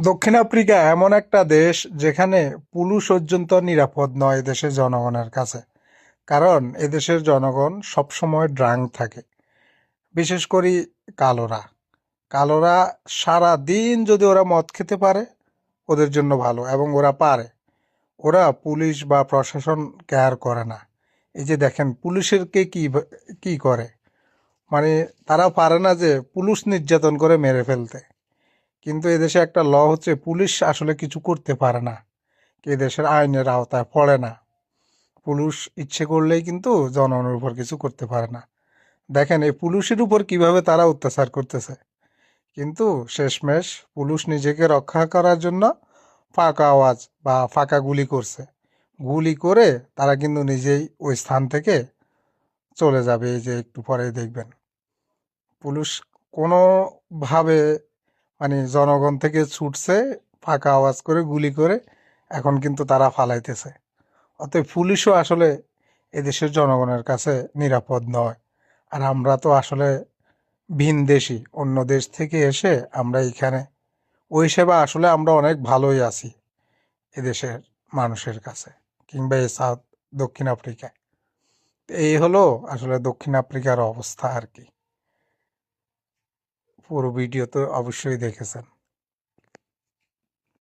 দক্ষিণ আফ্রিকা এমন একটা দেশ যেখানে পুলিশ পর্যন্ত নিরাপদ নয় এদেশের জনগণের কাছে। কারণ এদেশের জনগণ সবসময় ড্রাঙ্ক থাকে, বিশেষ করে কালোরা। কালোরা সারা দিন যদি ওরা মদ খেতে পারে ওদের জন্য ভালো, এবং ওরা পারে। ওরা পুলিশ বা প্রশাসন কেয়ার করে না। এই যে দেখেন পুলিশেরকে কি করে, মানে তারা পারে না যে পুলিশ নির্যাতন করে মেরে ফেলতে। কিন্তু এদেশে একটা ল হচ্ছে পুলিশ আসলে কিছু করতে পারে না, এদেশের আইনের আওতায় পড়ে না। পুলিশ ইচ্ছে করলেই কিন্তু জনগণের উপর কিছু করতে পারে না। দেখেন এই পুলিশের উপর কিভাবে তারা অত্যাচার করতেছে। কিন্তু শেষমেশ পুলিশ নিজেকে রক্ষা করার জন্য ফাঁকা আওয়াজ বা ফাঁকা গুলি করছে। গুলি করে তারা কিন্তু নিজেই ওই স্থান থেকে চলে যাবে। এই যে একটু পরে দেখবেন পুলিশ কোনোভাবে মানে জনগণ থেকে ছুটছে, ফাঁকা আওয়াজ করে গুলি করে এখন কিন্তু তারা ফালাইতেছে। অতএব পুলিশও আসলে এদেশের জনগণের কাছে নিরাপদ নয়। আর আমরা তো আসলে ভিনদেশী, অন্য দেশ থেকে এসে আমরা এখানে ওই হিসেবে আসলে আমরা অনেক ভালোই আছি এদেশের মানুষের কাছে, কিংবা এই দক্ষিণ আফ্রিকায়। এই হলো আসলে দক্ষিণ আফ্রিকার অবস্থা আর কি। পুরো ভিডিও তো অবশ্যই দেখেছেন।